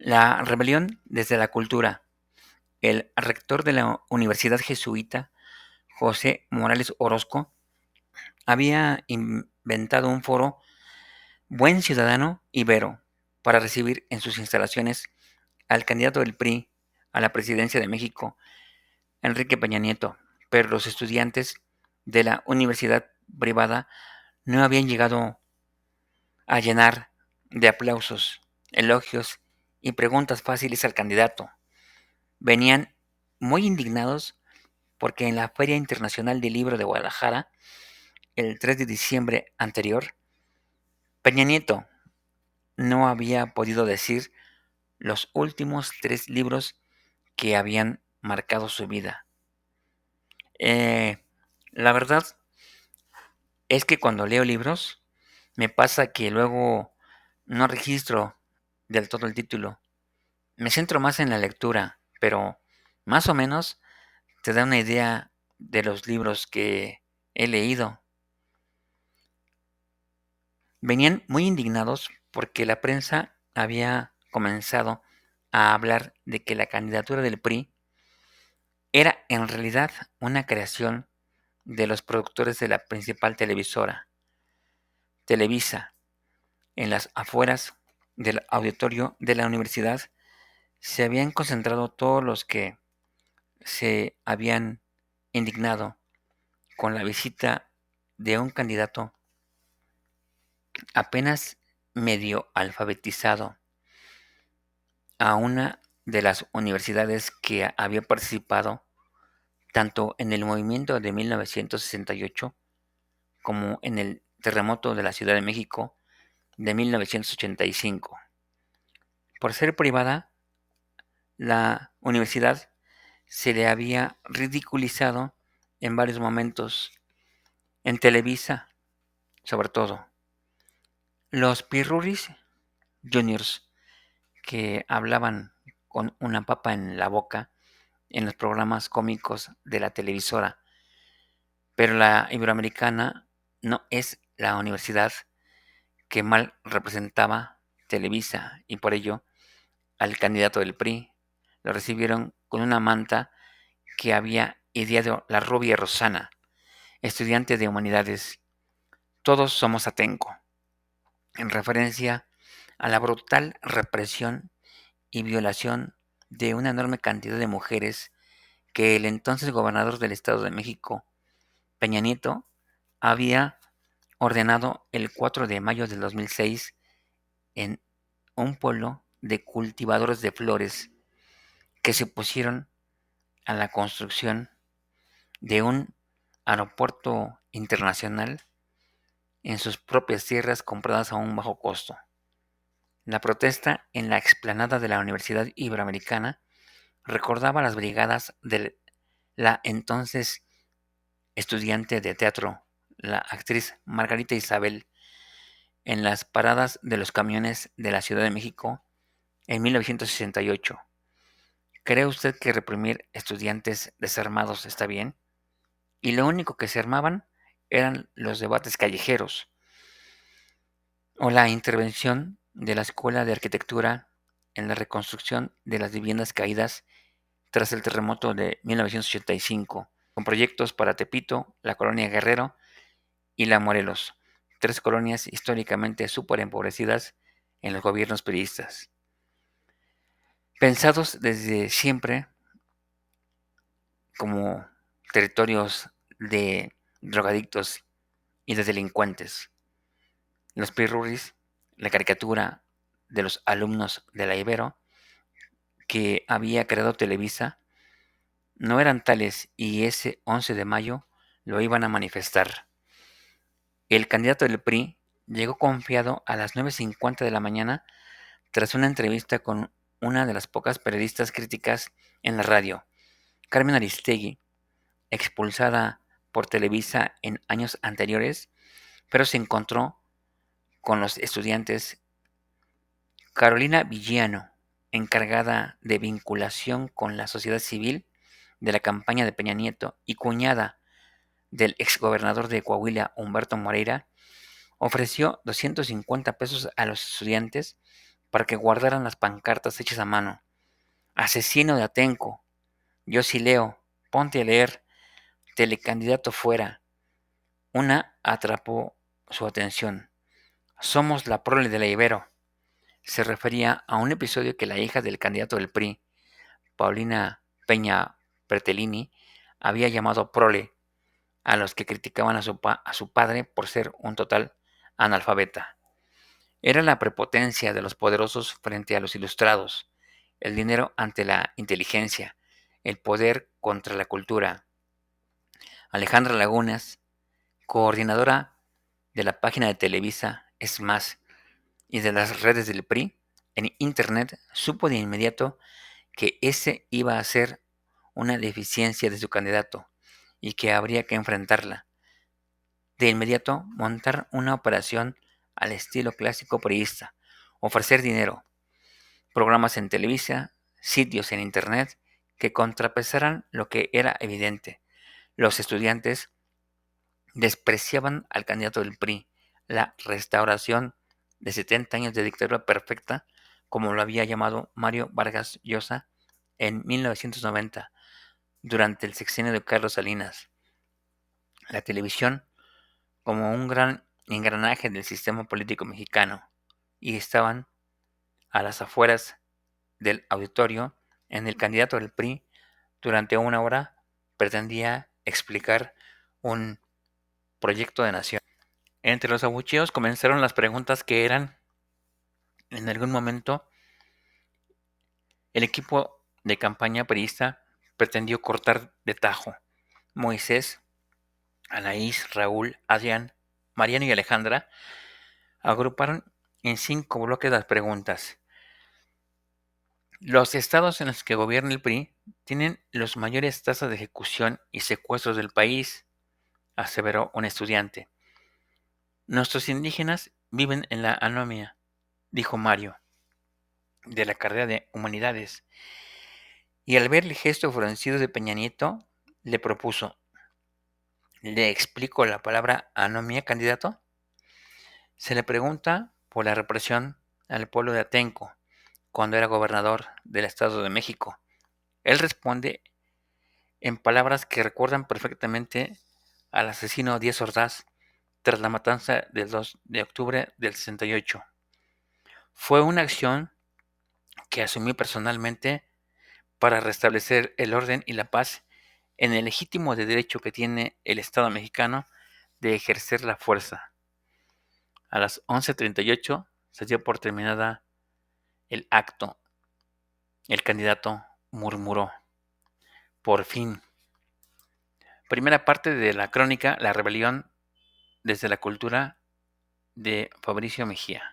La rebelión desde la cultura. El rector de la Universidad Jesuita, José Morales Orozco, había inventado un foro Buen Ciudadano Ibero para recibir en sus instalaciones al candidato del PRI a la presidencia de México, Enrique Peña Nieto, pero los estudiantes de la universidad privada no habían llegado a llenar de aplausos, elogios y preguntas fáciles al candidato. Venían muy indignados porque en la Feria Internacional del Libro de Guadalajara, el 3 de diciembre anterior, Peña Nieto no había podido decir los últimos 3 libros que habían marcado su vida. Eh, la verdad es que cuando leo libros, me pasa que luego no registro del todo el título. Me centro más en la lectura, pero más o menos te da una idea de los libros que he leído. Venían muy indignados porque la prensa había comenzado a hablar de que la candidatura del PRI era en realidad una creación de los productores de la principal televisora, Televisa. En las afueras del auditorio de la universidad se habían concentrado todos los que se habían indignado con la visita de un candidato apenas medio alfabetizado a una de las universidades que había participado tanto en el movimiento de 1968 como en el terremoto de la Ciudad de México de 1985. Por ser privada, la universidad se le había ridiculizado en varios momentos, en Televisa sobre todo. Los Pirruris Juniors, que hablaban con una papa en la boca en los programas cómicos de la televisora, pero la Iberoamericana no es la universidad que mal representaba Televisa y por ello al candidato del PRI lo recibieron con una manta que había ideado la rubia Rosana, estudiante de humanidades. Todos somos Atenco, en referencia a la brutal represión y violación de una enorme cantidad de mujeres que el entonces gobernador del Estado de México, Peña Nieto, había ordenado el 4 de mayo del 2006 en un pueblo de cultivadores de flores que se opusieron a la construcción de un aeropuerto internacional en sus propias tierras compradas a un bajo costo. La protesta en la explanada de la Universidad Iberoamericana recordaba las brigadas de la entonces estudiante de teatro, la actriz Margarita Isabel, en las paradas de los camiones de la Ciudad de México en 1968. ¿Cree usted que reprimir estudiantes desarmados está bien? Y lo único que se armaban eran los debates callejeros o la intervención de la Escuela de Arquitectura en la reconstrucción de las viviendas caídas tras el terremoto de 1985, con proyectos para Tepito, la colonia Guerrero y la Morelos, 3 colonias históricamente súper empobrecidas en los gobiernos priistas, pensados desde siempre como territorios de drogadictos y de delincuentes. Los pirurris, la caricatura de los alumnos de la Ibero que había creado Televisa, no eran tales y ese 11 de mayo lo iban a manifestar. El candidato del PRI llegó confiado a las 9:50 de la mañana tras una entrevista con una de las pocas periodistas críticas en la radio, Carmen Aristegui, expulsada por Televisa en años anteriores, pero se encontró con los estudiantes. Carolina Villano, encargada de vinculación con la sociedad civil de la campaña de Peña Nieto y cuñada del exgobernador de Coahuila, Humberto Moreira, ofreció 250 pesos a los estudiantes para que guardaran las pancartas hechas a mano. Asesino de Atenco, yo sí leo, ponte a leer, telecandidato fuera. Una atrapó su atención. Somos la prole de la Ibero. Se refería a un episodio que la hija del candidato del PRI, Paulina Peña Bertellini, había llamado prole a los que criticaban a su padre por ser un total analfabeta. Era la prepotencia de los poderosos frente a los ilustrados, el dinero ante la inteligencia, el poder contra la cultura. Alejandra Lagunas, coordinadora de la página de Televisa Es Más y de las redes del PRI, en Internet supo de inmediato que ese iba a ser una deficiencia de su candidato y que habría que enfrentarla. De inmediato montar una operación al estilo clásico priista, ofrecer dinero, programas en Televisa, sitios en Internet que contrapesaran lo que era evidente. Los estudiantes despreciaban al candidato del PRI, la restauración de 70 años de dictadura perfecta, como lo había llamado Mario Vargas Llosa en 1990, durante el sexenio de Carlos Salinas. La televisión como un gran engranaje del sistema político mexicano, y estaban a las afueras del auditorio en el candidato del PRI durante una hora pretendía explicar un proyecto de nación. Entre los abucheos comenzaron las preguntas que eran, en algún momento, el equipo de campaña priista pretendió cortar de tajo. Moisés, Anaís, Raúl, Adrián, Mariano y Alejandra agruparon en 5 bloques las preguntas. Los estados en los que gobierna el PRI tienen las mayores tasas de ejecución y secuestros del país, aseveró un estudiante. Nuestros indígenas viven en la anomia, dijo Mario, de la carrera de Humanidades, y al ver el gesto fruncido de Peña Nieto, le propuso, ¿le explico la palabra anomia, candidato? Se le pregunta por la represión al pueblo de Atenco, cuando era gobernador del Estado de México. Él responde en palabras que recuerdan perfectamente al asesino Díaz Ordaz tras la matanza del 2 de octubre del 68. Fue una acción que asumí personalmente para restablecer el orden y la paz en el legítimo derecho que tiene el Estado mexicano de ejercer la fuerza. A las 11:38 se dio por terminada el acto. El candidato murmuró: por fin. Primera parte de la crónica La rebelión desde la cultura, de Fabricio Mejía.